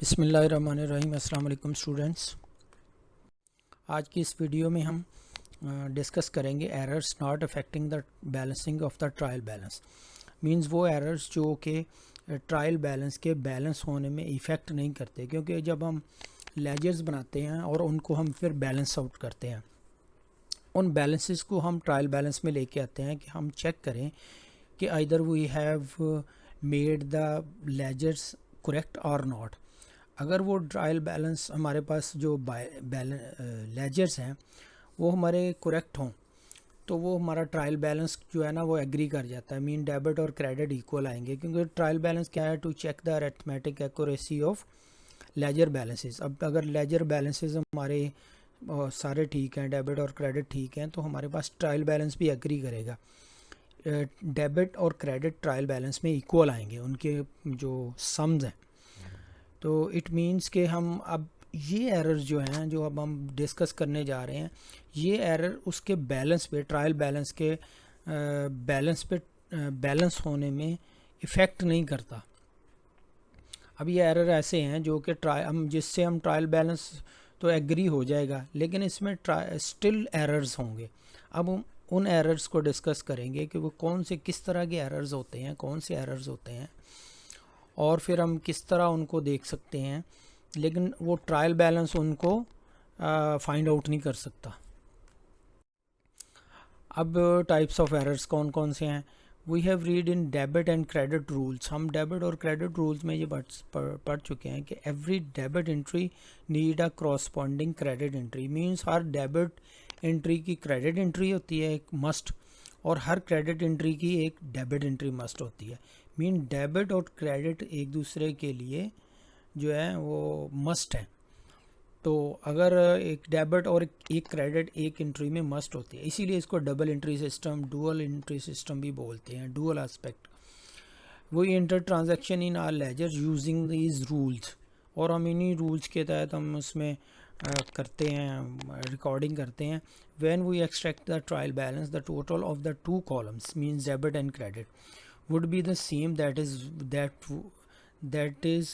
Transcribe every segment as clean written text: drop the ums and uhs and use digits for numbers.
बिस्मिल्लाहिर्रहमानिर्रहीम। अस्सलाम वालेकुम स्टूडेंट्स। आज की इस वीडियो में हम डिस्कस करेंगे errors not affecting the balancing of the trial balance. Means वो एरर्स जो कि ट्रायल बैलेंस के बैलेंस होने में इफ़ेक्ट नहीं करते, क्योंकि जब हम लेजर्स बनाते हैं और उनको हम फिर बैलेंस आउट करते हैं, उन बैलेंसेस को हम ट्रायल बैलेंस में लेके आते हैं कि हम चेक करें कि either we have made the ledgers correct और नॉट। अगर वो ट्रायल बैलेंस हमारे पास जो लेजर्स हैं वो हमारे करेक्ट हों तो वो हमारा ट्रायल बैलेंस जो है ना वो एग्री कर जाता है। मीन डेबिट और क्रेडिट इक्वल आएंगे, क्योंकि ट्रायल बैलेंस क्या है, to check the arithmetic accuracy of ledger balances. अब अगर लेजर बैलेंसेस हमारे सारे ठीक हैं, डेबिट और क्रेडिट ठीक हैं, तो हमारे पास ट्रायल बैलेंस भी एग्री करेगा। डेबिट और क्रेडिट ट्रायल बैलेंस में इक्वल आएंगे, उनके जो सम्स हैं। तो इट मीन्स कि हम अब ये एरर जो हैं जो अब हम डिस्कस करने जा रहे हैं, ये एरर उसके बैलेंस पे, ट्रायल बैलेंस के बैलेंस होने में इफ़ेक्ट नहीं करता। अब ये एरर ऐसे हैं जो कि जिससे हम ट्रायल बैलेंस तो एग्री हो जाएगा, लेकिन इसमें स्टिल एरर्स होंगे। अब हम उन एरर्स को डिस्कस करेंगे कि वो कौन से, किस तरह के एरर्स होते हैं, कौन से एरर्स होते हैं, और फिर हम किस तरह उनको देख सकते हैं, लेकिन वो ट्रायल बैलेंस उनको फाइंड आउट नहीं कर सकता। अब टाइप्स ऑफ एरर्स कौन कौन से हैं, we have read in debit and credit rules. हम डेबिट और क्रेडिट रूल्स में ये पढ़ चुके हैं कि every debit entry need a corresponding credit entry. Means हर डेबिट एंट्री की क्रेडिट एंट्री होती है एक मस्ट, और हर क्रेडिट एंट्री की एक डेबिट एंट्री मस्ट होती है। मीन डेबिट और क्रेडिट एक दूसरे के लिए जो है वो मस्ट है। तो अगर एक डेबिट और एक क्रेडिट एक एंट्री में मस्ट होती है, इसीलिए इसको double entry system, dual entry system भी बोलते हैं, डुअल एस्पेक्ट। वही enter transaction in our ledger using these rules, और हम इन्हीं रूल्स के तहत हम उसमें करते हैं, रिकॉर्डिंग करते हैं। When we extract the trial balance, the total of the two columns means debit and credit would be the same, that is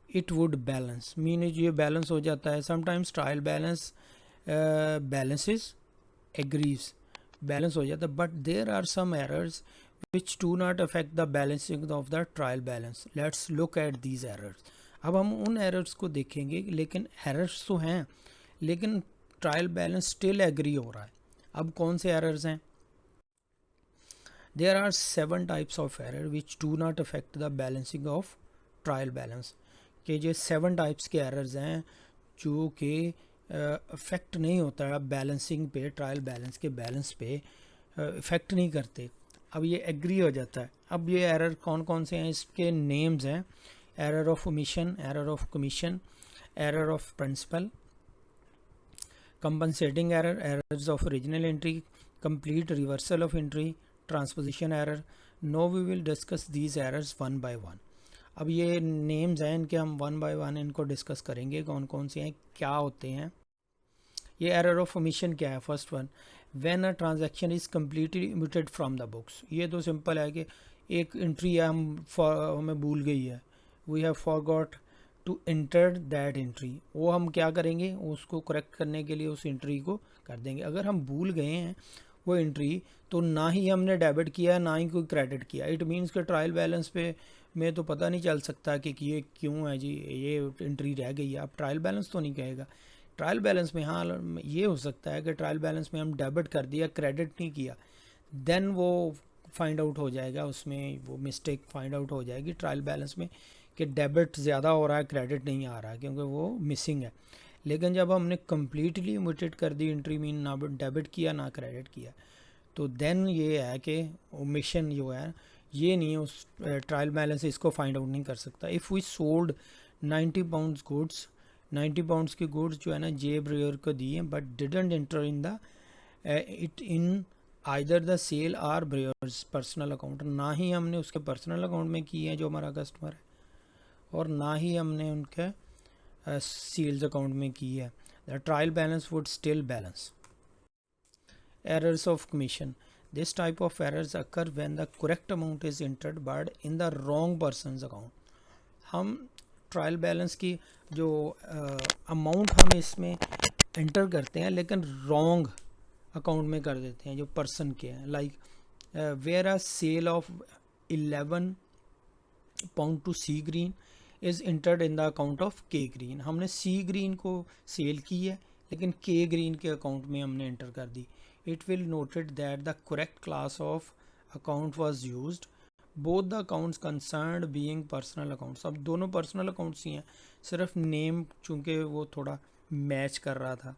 it would balance। Mean ये बैलेंस हो जाता है। Sometimes trial balances agrees, balance हो जाता है, but there are some errors which do not affect the balancing of the trial balance। let's look at these errors। अब हम उन एरर्स को देखेंगे, लेकिन एरर्स तो हैं लेकिन ट्रायल बैलेंस स्टिल एग्री हो रहा है। अब कौन से एरर्स हैं? There are 7 types of error which do not affect the balancing of trial balance। कि जो 7 types के errors हैं जो कि अफेक्ट नहीं होता है बैलेंसिंग पे, ट्रायल बैलेंस के बैलेंस पे इफ़ेक्ट नहीं करते। अब ये एग्री हो जाता है। अब ये एरर कौन कौन से हैं, इसके नेम्स हैं: error of omission, error of commission, error of principle, compensating error, errors of original entry, complete reversal of entry, transposition error. No we will discuss these errors one by one. अब ये names हैं, इनके हम one by one इनको discuss करेंगे, कौन कौन से हैं, क्या होते हैं। ये एरर ऑफ ओमिशन क्या है? First one, when a transaction is completely omitted from the books. ये तो सिंपल है कि एक एंट्री है, हमें भूल गई है, we have forgot to enter that entry. वो हम क्या करेंगे, उसको करेक्ट करने के लिए उस एंट्री को कर देंगे। अगर हम भूल गए हैं वो एंट्री, तो ना ही हमने डेबिट किया ना ही कोई क्रेडिट किया। इट मीन्स कि ट्रायल बैलेंस पे में तो पता नहीं चल सकता कि ये क्यों है जी, ये एंट्री रह गई है। अब ट्रायल बैलेंस तो नहीं कहेगा। ट्रायल बैलेंस में हाँ ये हो सकता है कि ट्रायल बैलेंस में हम डेबिट कर दिया, क्रेडिट नहीं किया, देन वो फाइंड आउट हो जाएगा, उसमें वो मिस्टेक फाइंड आउट हो जाएगी ट्रायल बैलेंस में कि डेबिट ज़्यादा हो रहा है, क्रेडिट नहीं आ रहा है, क्योंकि वो मिसिंग है। लेकिन जब हमने कम्प्लीटली ओमिटेड कर दी एंट्री, मीन ना डेबिट किया ना क्रेडिट किया, तो देन ये है कि ओमिशन जो है ये नहीं है, उस ट्रायल बैलेंस इसको फाइंड आउट नहीं कर सकता। If we sold 90 pounds goods, 90 pounds के गुड्स जो है ना जे ब्रेयर को दिए, but didn't enter in the it in either the cell are Breuer's personal account. ना ही हमने उसके पर्सनल अकाउंट में किए हैं जो हमारा कस्टमर है, और ना ही हमने उनके सेल्स अकाउंट में की है। The trial balance would still balance. Errors of commission. This type of errors occur when the correct amount is entered but in the wrong person's account। हम ट्रायल बैलेंस की जो अमाउंट हम इसमें enter करते हैं लेकिन रॉन्ग अकाउंट में कर देते हैं जो पर्सन के हैं, like where are sale of 11 pound to C Green is entered in the account of K Green. हमने सी ग्रीन को सेल की है लेकिन के ग्रीन के अकाउंट में हमने एंटर कर दी। It will noted that the correct class of account was used, both the accounts concerned being personal accounts. अब दोनों पर्सनल अकाउंट्स ही हैं, सिर्फ नेम चूँकि वो थोड़ा मैच कर रहा था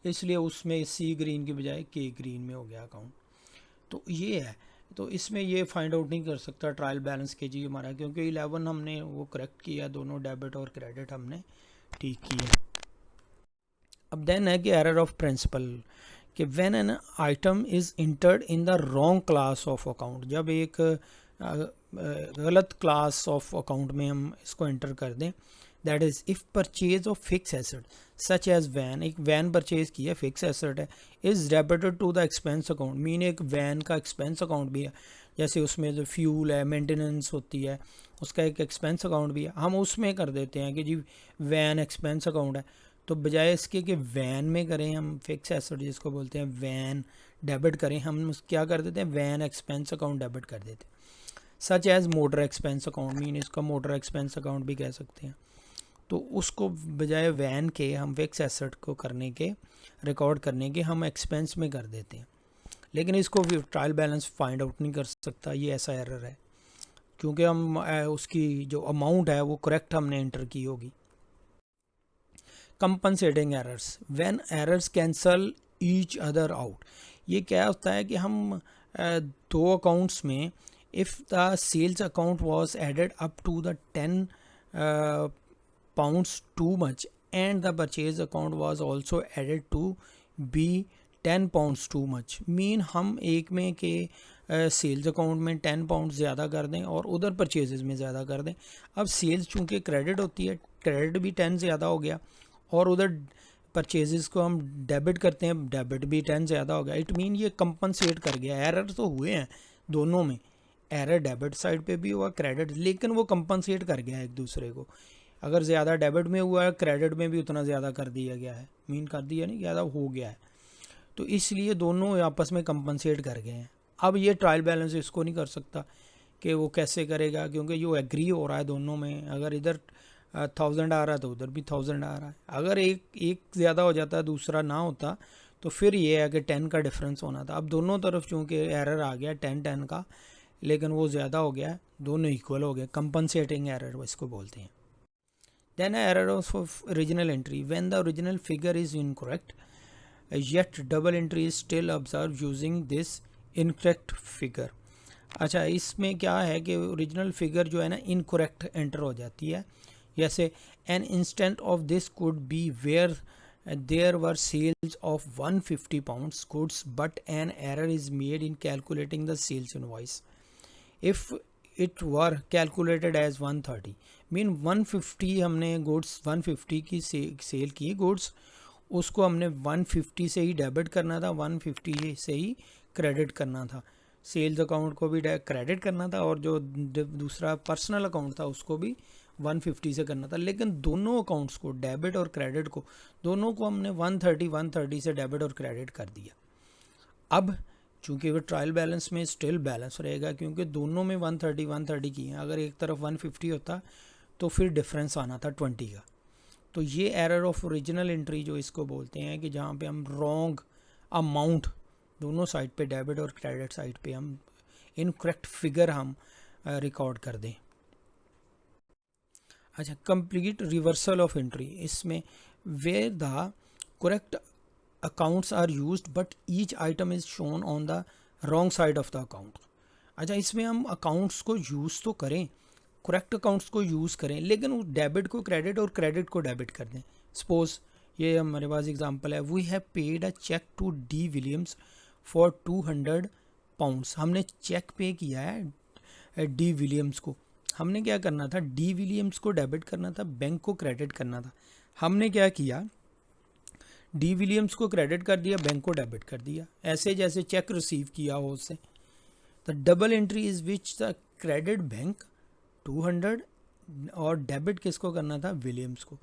इसलिए उसमें सी ग्रीन की बजाय के ग्रीन में हो गया अकाउंट। तो ये है, तो इसमें ये फाइंड आउट नहीं कर सकता ट्रायल बैलेंस के जी हमारा, क्योंकि 11 हमने वो करेक्ट किया, दोनों डेबिट और क्रेडिट हमने ठीक किया। अब देन है कि एरर ऑफ प्रिंसिपल, कि when an item is entered in the wrong class of account, जब एक गलत क्लास ऑफ अकाउंट में हम इसको एंटर कर दें, that is if purchase of fix asset such as van, एक वैन परचेज किया फिक्स एसेट है, is debited to the expense account, mean एक वैन का एक्सपेंस अकाउंट भी है, जैसे उसमें जो फ्यूल है, मेंटेनेंस होती है, उसका एक एक्सपेंस अकाउंट भी है, हम उसमें कर देते हैं कि जी वैन एक्सपेंस अकाउंट है। तो बजाय इसके कि वैन में करें हम फिक्स एसेट जिसको बोलते हैं वैन डेबिट करें, हम क्या कर देते हैं वैन एक्सपेंस अकाउंट डेबिट कर देते हैं। Such as motor expense account, mean इसका मोटर एक्सपेंस अकाउंट भी कह सकते हैं। तो उसको बजाय वैन के हम फिक्स एसेट को करने के रिकॉर्ड करने के हम एक्सपेंस में कर देते हैं, लेकिन इसको ट्रायल बैलेंस फाइंड आउट नहीं कर सकता, ये ऐसा एरर है क्योंकि हम उसकी जो अमाउंट है वो करेक्ट हमने एंटर की होगी। Compensating errors, when errors cancel each other out, ये क्या होता है कि हम दो अकाउंट्स में if the sales account was added up to the 10 pounds too much and the purchase account was also added to be 10 pounds too much, mean हम एक में के सेल्स अकाउंट में 10 पाउंड ज़्यादा कर दें और उधर परचेजेस में ज़्यादा कर दें। अब सेल्स चूँकि क्रेडिट होती है, क्रेडिट भी 10 ज़्यादा हो गया और उधर परचेजेस को हम डेबिट करते हैं, डेबिट भी 10 ज़्यादा हो गया। इट मीन ये कंपनसेट कर गया। एरर तो हुए हैं दोनों में, एरर डेबिट साइड पे भी हुआ क्रेडिट, लेकिन वो कंपनसेट कर गया एक दूसरे को। अगर ज़्यादा डेबिट में हुआ है क्रेडिट में भी उतना ज़्यादा कर दिया गया है, मीन कर दिया नहीं, ज़्यादा हो गया है, तो इसलिए दोनों आपस में कंपनसेट कर गए हैं। अब ये ट्रायल बैलेंस इसको नहीं कर सकता कि वो कैसे करेगा, क्योंकि जो एग्री हो रहा है दोनों में, अगर इधर 1000 आ रहा है तो उधर भी 1000 आ रहा है। अगर एक ज़्यादा हो जाता दूसरा ना होता तो फिर ये है कि 10 का डिफरेंस होना था। अब दोनों तरफ चूँकि एरर आ गया 10 का, लेकिन वो ज़्यादा हो गया, दोनों इक्वल हो गए, कंपनसेटिंग एरर इसको बोलते हैं। Then an error of original entry, when the original figure is incorrect, yet double entry is still observed using this incorrect figure। अच्छा, इसमें क्या है कि ओरिजिनल फिगर जो है ना इनकरेक्ट एंटर हो जाती है। जैसे an instant of this could be where there were sales of 150 pounds goods but an error is made in calculating the sales invoice if it were calculated as 130, mean 150 हमने goods 150 की cell की goods, उसको हमने 150 से ही debit करना था, 150 से ही credit करना था। सेल्स अकाउंट को भी क्रेडिट करना था और जो दूसरा पर्सनल अकाउंट था उसको भी 150 से करना था, लेकिन दोनों अकाउंट्स को डेबिट और क्रेडिट को दोनों को हमने 130 से डेबिट और क्रेडिट कर दिया। अब चूँकि वो ट्रायल बैलेंस में स्टिल बैलेंस रहेगा क्योंकि दोनों में 130 की हैं। अगर एक तरफ 150 होता तो फिर डिफरेंस आना था 20 का। तो ये एरर ऑफ ओरिजिनल एंट्री जो इसको बोलते हैं कि जहाँ पे हम रॉन्ग अमाउंट दोनों साइड पे डेबिट और क्रेडिट साइड पे हम इनकरेक्ट फिगर हम रिकॉर्ड कर दें। अच्छा, कंप्लीट रिवर्सल ऑफ एंट्री, इसमें where the correct accounts are used but each item is shown on the wrong side of the account। अच्छा, इसमें हम अकाउंट्स को यूज़ तो करें, करेक्ट अकाउंट्स को यूज़ करें, लेकिन वो डेबिट को क्रेडिट और क्रेडिट को डेबिट कर दें। सपोज ये हमारे पास एग्जांपल है, we have paid a cheque to D Williams for 200 pounds. हमने चेक पे किया है डी विलियम्स को। हमने क्या करना था, डी विलियम्स को डेबिट करना था, बैंक को क्रेडिट करना था। हमने क्या किया, डी विलियम्स को क्रेडिट कर दिया, बैंक को डेबिट कर दिया, ऐसे जैसे चेक रिसीव किया हो उससे। The double entry is which the credit bank 200 और डेबिट किसको करना था, विलियम्स को।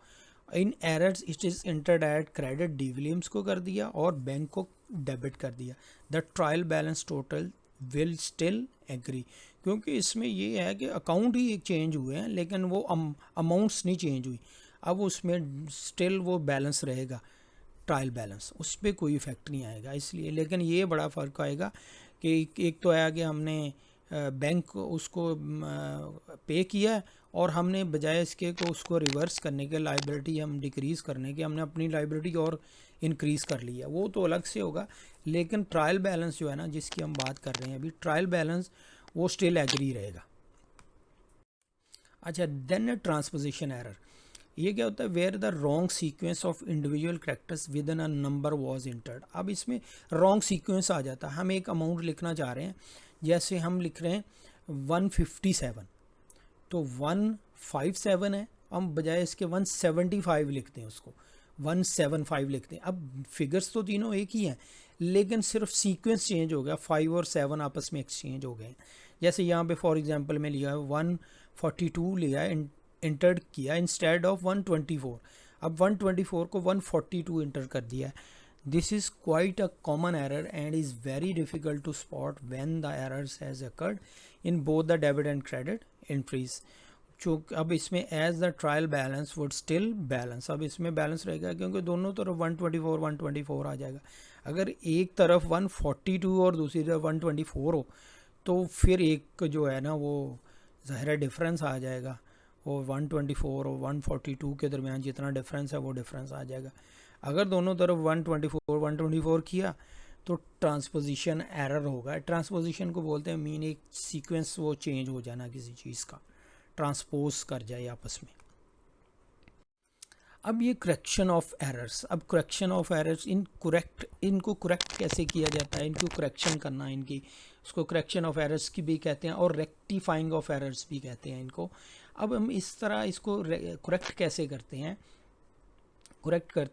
इन errors it is entered eight credit D Williams को कर दिया और बैंक को डेबिट कर दिया। The trial balance total will still agree, क्योंकि इसमें ये है कि अकाउंट ही चेंज हुए हैं लेकिन वो अमाउंट्स नहीं चेंज हुई। अब उसमें स्टिल वो बैलेंस रहेगा, ट्रायल बैलेंस, उस पर कोई इफेक्ट नहीं आएगा इसलिए। लेकिन ये बड़ा फ़र्क आएगा कि एक तो आया कि हमने बैंक उसको पे किया और हमने बजाय इसके को उसको रिवर्स करने के, लाइबिलिटी हम डिक्रीज़ करने के, हमने अपनी लाइबिलिटी और इंक्रीज़ कर लिया, वो तो अलग से होगा। लेकिन ट्रायल बैलेंस जो है ना, जिसकी हम बात कर रहे हैं अभी, ट्रायल बैलेंस वो स्टिल एग्री रहेगा। अच्छा, देन ट्रांसपोजिशन एरर, ये क्या होता है, where the wrong sequence of individual characters within a number was entered. अब इसमें रॉन्ग सीक्वेंस आ जाता है। हम एक अमाउंट लिखना चाह रहे हैं, जैसे हम लिख रहे हैं 157, तो 157 है, हम बजाय इसके 175 लिखते हैं, उसको 175 लिखते हैं। अब फिगर्स तो तीनों एक ही हैं लेकिन सिर्फ सीक्वेंस चेंज हो गया, 5 और 7 आपस में एक्सचेंज हो गए। जैसे यहाँ पे फॉर एग्जांपल में लिया है 142 लिया है, इंटर किया इंस्टेड ऑफ 124। अब 124 को 142 इंटर कर दिया है। This is quite a common error and is very difficult to spot when the errors has occurred in both the debit and credit entries. जो अब इसमें as the trial balance would still balance, अब इसमें balance रहेगा क्योंकि दोनों तरफ 124 आ जाएगा। अगर एक तरफ 142 और दूसरी तरफ 124 हो तो फिर एक जो है ना वो ज़ाहिर डिफरेंस आ जाएगा, वो 124 और 142 के दरमियान जितना डिफरेंस है वो डिफरेंस आ जाएगा। अगर दोनों तरफ 124 किया तो ट्रांसपोजिशन एरर होगा। ट्रांसपोजिशन को बोलते हैं मीन एक सीक्वेंस वो चेंज हो जाना, किसी चीज़ का ट्रांसपोज कर जाए आपस में। अब ये करेक्शन ऑफ एरर्स, अब करेक्शन ऑफ एरर्स इनको करेक्ट कैसे किया जाता है, इनको करेक्शन करना, इनकी उसको करेक्शन ऑफ एरर्स की भी कहते हैं और रेक्टिफाइंग ऑफ एरर्स भी कहते हैं इनको। अब हम इस तरह इसको करेक्ट कैसे करते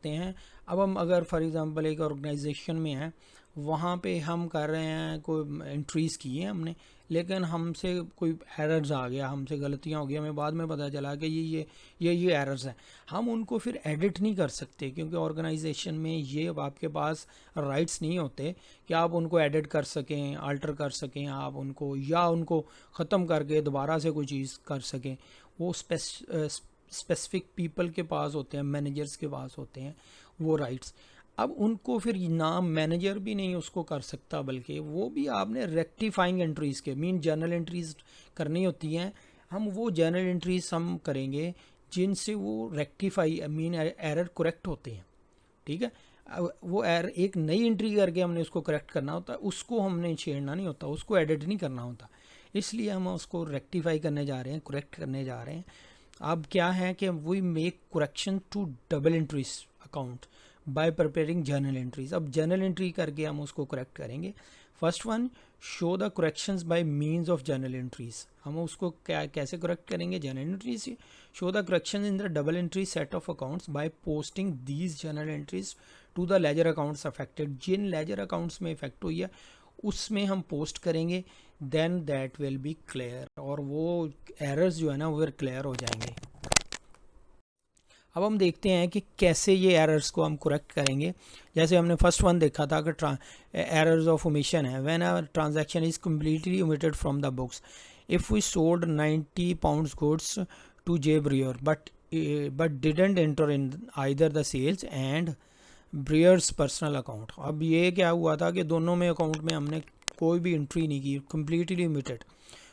हैं, अब हम अगर फॉर एग्जांपल एक ऑर्गेनाइजेशन में हैं, वहाँ पे हम कर रहे हैं, कोई एंट्रीज़ की हैं हमने, लेकिन हमसे कोई एरर्स आ गया, हमसे गलतियाँ हो गई, हमें बाद में पता चला कि ये एरर्स हैं। हम उनको फिर एडिट नहीं कर सकते क्योंकि ऑर्गेनाइजेशन में ये आपके पास राइट्स नहीं होते कि आप उनको एडिट कर सकें, अल्टर कर सकें आप उनको, या उनको ख़त्म करके दोबारा से कोई चीज़ कर सकें। वो स्पेसिफिक पीपल के पास होते हैं, मैनेजर्स के पास होते हैं वो राइट्स। अब उनको फिर ना मैनेजर भी नहीं उसको कर सकता, बल्कि वो भी आपने रेक्टिफाइंग एंट्रीज़ के मीन जर्नल एंट्रीज़ करनी होती हैं। हम वो जर्नल एंट्रीज़ हम करेंगे जिनसे वो रेक्टिफाई मीन एरर करेक्ट होते हैं, ठीक है। वो एरर एक नई एंट्री करके हमने उसको करेक्ट करना होता है, उसको हमने छेड़ना नहीं होता, उसको एडिट नहीं करना होता, इसलिए हम उसको रेक्टिफाई करने जा रहे हैं, करेक्ट करने जा रहे हैं। अब क्या है कि we make correction to double entries account by preparing journal entries. अब जर्नल एंट्री करके हम उसको करेक्ट करेंगे। First one, show the corrections by means of journal entries. हम उसको कैसे करेक्ट करेंगे, जर्नल एंट्रीज से। Show the corrections in the double entry set of accounts by posting these journal entries to the ledger accounts affected. जिन ledger accounts में effect हुई है उसमें हम पोस्ट करेंगे, then that will be clear, और वो एरर्स जो है ना वो क्लियर हो जाएंगे। अब हम देखते हैं कि कैसे ये एरर्स को हम करेक्ट करेंगे। जैसे हमने फर्स्ट वन देखा था कि एरर्स ऑफ ओमिशन है, when a transaction is completely omitted from the books. If we sold 90 pounds goods to J ब्रियर but didn't enter in either the sales and ब्रियर्स personal account. अब ये क्या हुआ था कि दोनों में अकाउंट में हमने कोई भी एंट्री नहीं की, कम्प्लीटली ओमिटेड।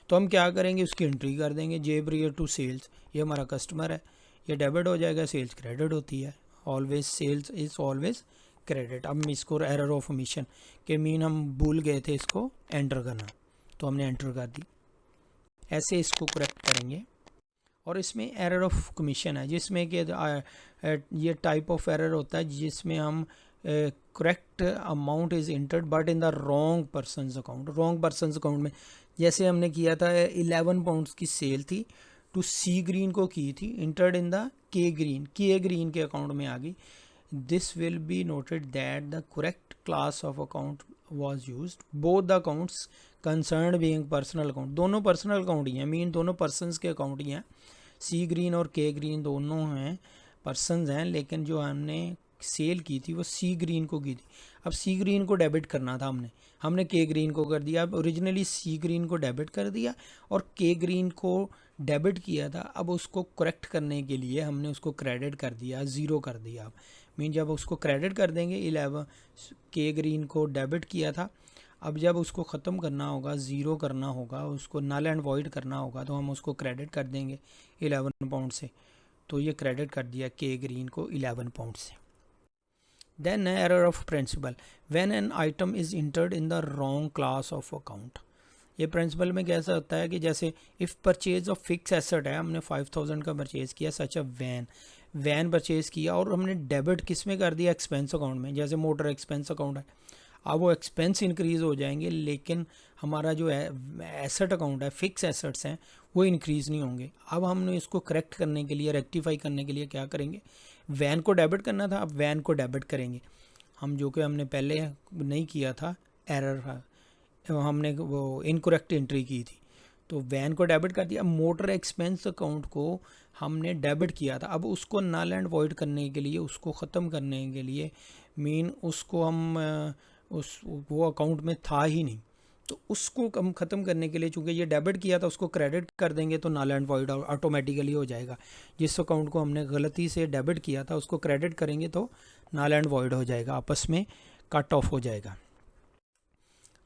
तो हम क्या करेंगे, उसकी एंट्री कर देंगे, जे ब्रियर टू सेल्स, ये हमारा कस्टमर है, ये डेबिट हो जाएगा, सेल्स क्रेडिट होती है, always sales is always credit. अब इसको एरर ऑफ ओमिशन के मीन हम भूल गए थे इसको एंटर करना, तो हमने एंटर कर दी, ऐसे इसको करेक्ट करेंगे। और इसमें एरर ऑफ कमीशन है जिसमें कि ये टाइप ऑफ एरर होता है जिसमें हम correct amount is entered but in the wrong persons account. Wrong persons account में जैसे हमने किया था 11 पाउंड्स की सेल थी, टू सी ग्रीन को की थी, इंटर्ड इन द के ग्रीन के अकाउंट में आ गई। This will be noted that the correct class of account was use, both the accounts concern being personal account. दोनों पर्सनल अकाउंट ही हैं, मीन दोनों पर्सनस के अकाउंट ही हैं, सी ग्रीन और के ग्रीन दोनों हैं, पर्सनस हैं, लेकिन जो हमने सेल की थी वो सी ग्रीन को की थी। अब सी ग्रीन को डेबिट करना था हमने के ग्रीन को कर दिया। अब ओरिजिनली सी ग्रीन को डेबिट कर दिया और के ग्रीन को डेबिट किया था। अब उसको करेक्ट करने के लिए हमने उसको क्रेडिट कर दिया, ज़ीरो कर दिया। अब मीन जब उसको क्रेडिट कर देंगे 11, के ग्रीन को डेबिट किया था, अब जब उसको ख़त्म करना होगा, ज़ीरो करना होगा, उसको नल एंड वॉइड करना होगा, तो हम उसको क्रेडिट कर देंगे 11 पाउंड से। तो ये क्रेडिट कर दिया के ग्रीन को 11 पाउंड से। Then error of principle, when an item is entered in the wrong class of account. ये प्रिंसिपल में कैसा होता है कि जैसे if purchase of fix asset है, हमने 5000 का परचेज़ किया, सच अ वैन परचेज़ किया और हमने डेबिट किस में कर दिया, एक्सपेंस अकाउंट में। जैसे मोटर एक्सपेंस अकाउंट है, अब वो एक्सपेंस इंक्रीज़ हो जाएंगे, लेकिन हमारा जो है एसेट अकाउंट है, फिक्स एसेट्स हैं, वो इंक्रीज़ नहीं होंगे। अब हमने इसको करेक्ट करने के लिए, रेक्टिफाई करने के लिए क्या करेंगे, वैन को डेबिट करना था, अब वैन को डेबिट करेंगे हम, जो कि हमने पहले नहीं किया था, एरर हमने वो इनकरेक्ट एंट्री की थी, तो वैन को डेबिट कर दिया। मोटर एक्सपेंस अकाउंट को हमने डेबिट किया था, अब उसको नल एंड वॉइड करने के लिए, उसको ख़त्म करने के लिए, मीन उसको हम वो अकाउंट में था ही नहीं, तो उसको हम ख़त्म करने के लिए, चूँकि ये डेबिट किया था, उसको क्रेडिट कर देंगे तो नल एंड वॉइड ऑटोमेटिकली हो जाएगा। जिस अकाउंट को हमने गलती से डेबिट किया था उसको क्रेडिट करेंगे तो नल एंड वॉइड हो जाएगा, आपस में कट ऑफ हो जाएगा।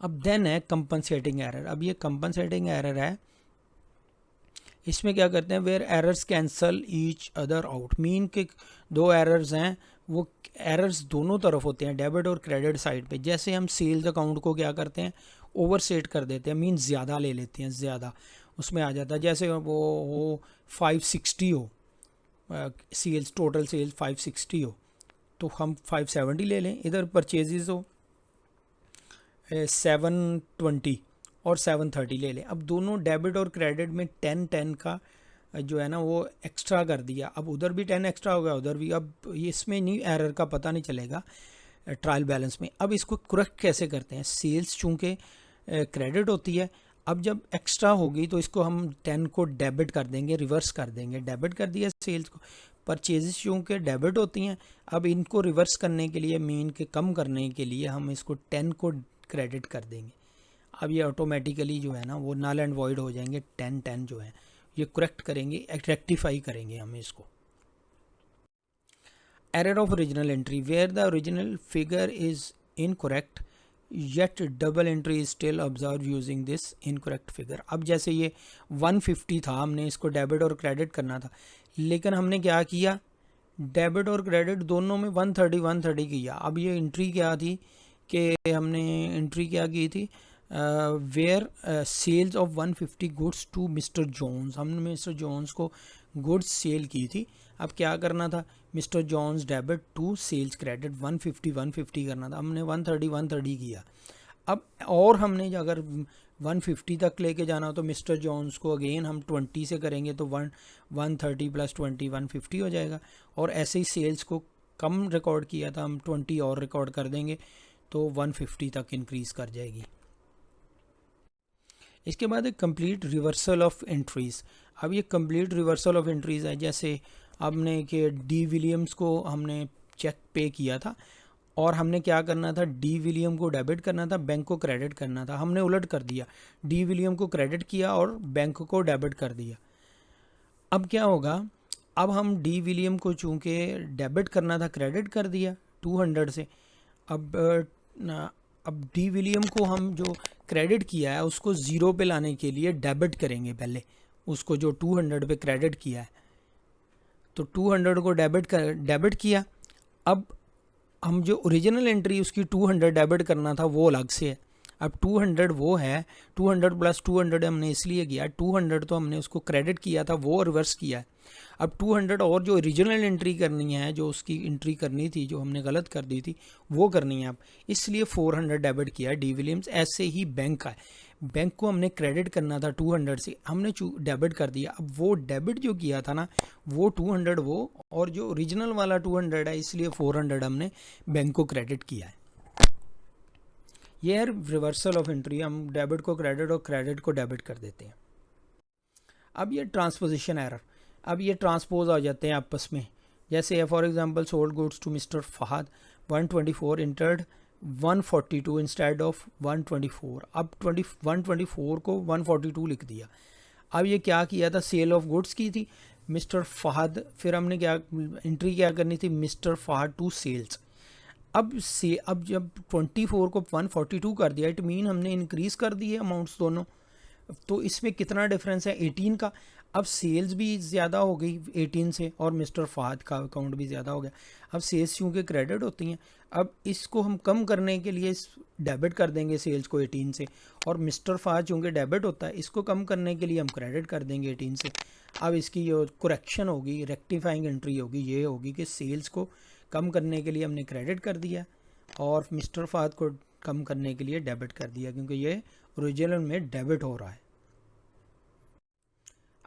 अब देन है कंपनसेटिंग एरर। अब ये कंपनसेटिंग एरर है, इसमें क्या करते हैं, where errors cancel each other out, mean के दो एरर्स हैं, वो एरर्स दोनों तरफ होते हैं, डेबिट और क्रेडिट साइड पे। जैसे हम सेल्स अकाउंट को क्या करते हैं, ओवर सेट कर देते हैं, मीन ज़्यादा ले लेते हैं, ज़्यादा उसमें आ जाता है। जैसे वो 560 हो, सेल्स टोटल सेल्स 560 हो, तो हम 570 ले लें। इधर परचेजेस हो 720 और 730 ले लें। अब दोनों डेबिट और क्रेडिट में 10 का जो है ना वो एक्स्ट्रा कर दिया, अब उधर भी 10 एक्स्ट्रा हो गया, उधर भी। अब इसमें नहीं, एरर का पता नहीं चलेगा ट्रायल बैलेंस में। अब इसको करेक्ट कैसे करते हैं, सेल्स चूँकि क्रेडिट होती है, अब जब एक्स्ट्रा होगी तो इसको हम 10 को डेबिट कर देंगे, रिवर्स कर देंगे, डेबिट कर दिया सेल्स को। परचेजेस चूँकि डेबिट होती हैं, अब इनको रिवर्स करने के लिए, मीन के कम करने के लिए, हम इसको 10 को क्रेडिट कर देंगे। अब ये ऑटोमेटिकली जो है ना वो नल एंड वॉइड हो जाएंगे, 10 जो है ये करेक्ट करेंगे, रेक्टिफाई करेंगे हम इसको। Error of original entry, where the original figure is incorrect yet double entry is still observe using this incorrect figure. अब जैसे ये 150 था, हमने इसको डेबिट और क्रेडिट करना था, लेकिन हमने क्या किया, डेबिट और क्रेडिट दोनों में 130 किया। अब ये एंट्री क्या थी कि हमने एंट्री क्या की थी, where sales of 150 goods to mister Johns, हमने मिस्टर जॉन्स को गुड्स सेल की थी। अब क्या करना था, mister Johns debit to sales credit 150 करना था, हमने 130 किया। अब और हमने अगर 150 तक लेके जाना हो तो मिस्टर जॉन्स को अगेन हम 20 से करेंगे, तो 130 + 20 150 हो जाएगा। और ऐसे ही सेल्स को कम रिकॉर्ड किया था, हम 20 और रिकॉर्ड कर देंगे तो 150 तक इंक्रीज़ कर जाएगी। इसके बाद एक कंप्लीट रिवर्सल ऑफ एंट्रीज़। अब ये कंप्लीट रिवर्सल ऑफ एंट्रीज़ है, जैसे आपने कि डी विलियम्स को हमने चेक पे किया था और हमने क्या करना था, डी विलियम को डेबिट करना था, बैंक को क्रेडिट करना था, हमने उलट कर दिया, डी विलियम को क्रेडिट किया और बैंक को डेबिट कर दिया। अब क्या होगा, अब हम डी विलियम को चूँकि डेबिट करना था, क्रेडिट कर दिया 200 से। अब डी विलियम को हम जो क्रेडिट किया है उसको ज़ीरो पे लाने के लिए डेबिट करेंगे पहले, उसको जो 200 पे क्रेडिट किया है, तो 200 को डेबिट किया। अब हम जो ओरिजिनल एंट्री उसकी 200 डेबिट करना था वो अलग से है। अब 200 वो है, 200 + 200 हमने इसलिए किया, 200 तो हमने उसको क्रेडिट किया था, वो रिवर्स किया है। अब 200 और जो ओरिजिनल एंट्री करनी है, जो उसकी एंट्री करनी थी, जो हमने गलत कर दी थी, वो करनी है अब, इसलिए 400 डेबिट किया डी विलियम्स। ऐसे ही बैंक का है, बैंक को हमने क्रेडिट करना था 200 से, हमने डेबिट कर दिया। अब वो डेबिट जो किया था ना वो 200 वो, और जो ओरिजिनल वाला 200 है, इसलिए 400 हमने बैंक को क्रेडिट किया है। ये है रिवर्सल ऑफ एंट्री, हम डेबिट को क्रेडिट और क्रेडिट को डेबिट कर देते हैं। अब ये ट्रांसपोजिशन एरर, अब ये ट्रांसपोज आ जाते हैं आपस में, जैसे for example sold goods to mister Fahad 124 entered 142 instead of 124, अब 124 को 142 लिख दिया। अब ये क्या किया था, सेल ऑफ गुड्स की थी मिस्टर फहद, फिर हमने क्या एंट्री क्या करनी थी, मिस्टर फहद टू सेल्स। अब जब 24 को 142 कर दिया, इट मीन हमने इंक्रीज़ कर दिए अमाउंट्स दोनों, तो इसमें कितना डिफरेंस है 18 का। अब सेल्स भी ज़्यादा हो गई 18 से और मिस्टर फहद का अकाउंट भी ज़्यादा हो गया। अब सेल्स चूँकि क्रेडिट होती हैं, अब इसको हम कम करने के लिए डेबिट कर देंगे सेल्स को 18 से, और मिस्टर फहद चूँकि डेबिट होता है, इसको कम करने के लिए हम क्रेडिट कर देंगे 18 से। अब इसकी जो करेक्शन होगी, रेक्टिफाइंग एंट्री होगी, ये होगी कि सेल्स को कम करने के लिए हमने क्रेडिट कर दिया और मिस्टर फहद को कम करने के लिए डेबिट कर दिया, क्योंकि ये ओरिजिनल में डेबिट हो रहा है।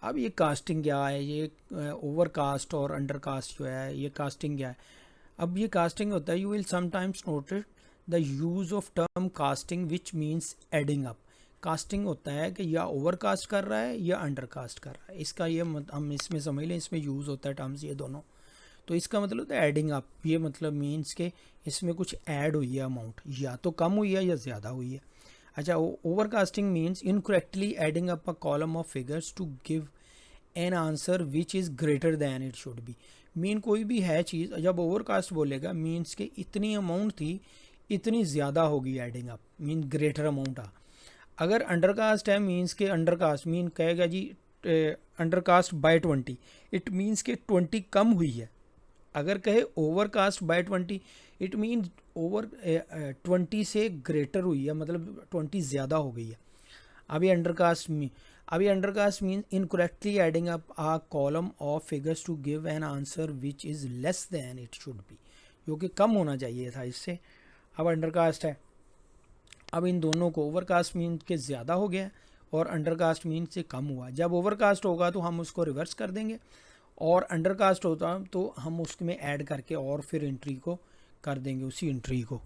अब ये कास्टिंग क्या है, ये ओवर कास्ट और अंडर कास्ट जो है, ये कास्टिंग क्या है। अब ये कास्टिंग होता है, you will sometimes notice the use of term casting which means adding up. Casting होता है कि या ओवर कास्ट कर रहा है या अंडर कास्ट कर रहा है, इसका ये हम इसमें समझ लें, इसमें यूज़ होता है टर्म्स ये दोनों। तो इसका मतलब होता है एडिंग अप, ये मतलब मीन्स के इसमें कुछ ऐड हुई है अमाउंट, या तो कम हुई है या ज़्यादा हुई है। अच्छा, overcasting means incorrectly adding up a column of figures to give an answer which is greater than it should be. Mean कोई भी है चीज़, जब ओवरकास्ट बोलेगा मीन्स के इतनी अमाउंट थी, इतनी ज़्यादा होगी adding up, mean greater amount आ। अगर अंडरकास्ट है मीन्स के अंडरकास्ट मीन कहेगा जी अंडरकास्ट बाय 20, इट मीन्स के 20 कम हुई है। अगर कहे overcast bye 20, it mean over 20 से ग्रेटर हुई है, मतलब 20 ज़्यादा हो गई है। अभी undercast mean incorrectly adding up a column of figures to give an answer which is less than it should be, जो कि कम होना चाहिए था इससे। अब अंडरकास्ट है, अब इन दोनों को ओवरकास्ट मीन के ज़्यादा हो गया और अंडरकास्ट मीन से कम हुआ। जब ओवरकास्ट होगा तो हम उसको रिवर्स कर देंगे, और अंडरकास्ट होता तो हम उसमें ऐड करके और फिर एंट्री को कर देंगे, उसी एंट्री को।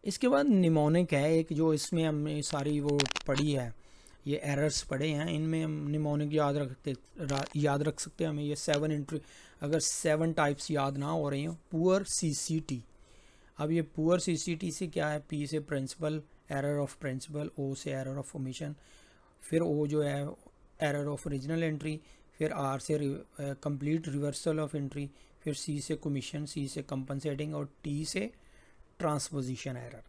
इसके बाद निमोनिक है एक, जो इसमें हमने सारी वो पढ़ी है, ये एरर्स पढ़े हैं, इनमें हम निमोनिक याद रख सकते हैं हमें ये 7 एंट्री। अगर 7 टाइप्स याद ना हो रही हो, पुअर CCT। अब ये पुअर CCT से क्या है, P से principle, error of principle, O से एरर ऑफ ओमिशन, फिर O जो है एरर ऑफ ओरिजिनल एंट्री, फिर R से कंप्लीट रिवर्सल ऑफ एंट्री, फिर C से कमीशन, C से कंपनसेटिंग और T से ट्रांसपोजिशन एरर।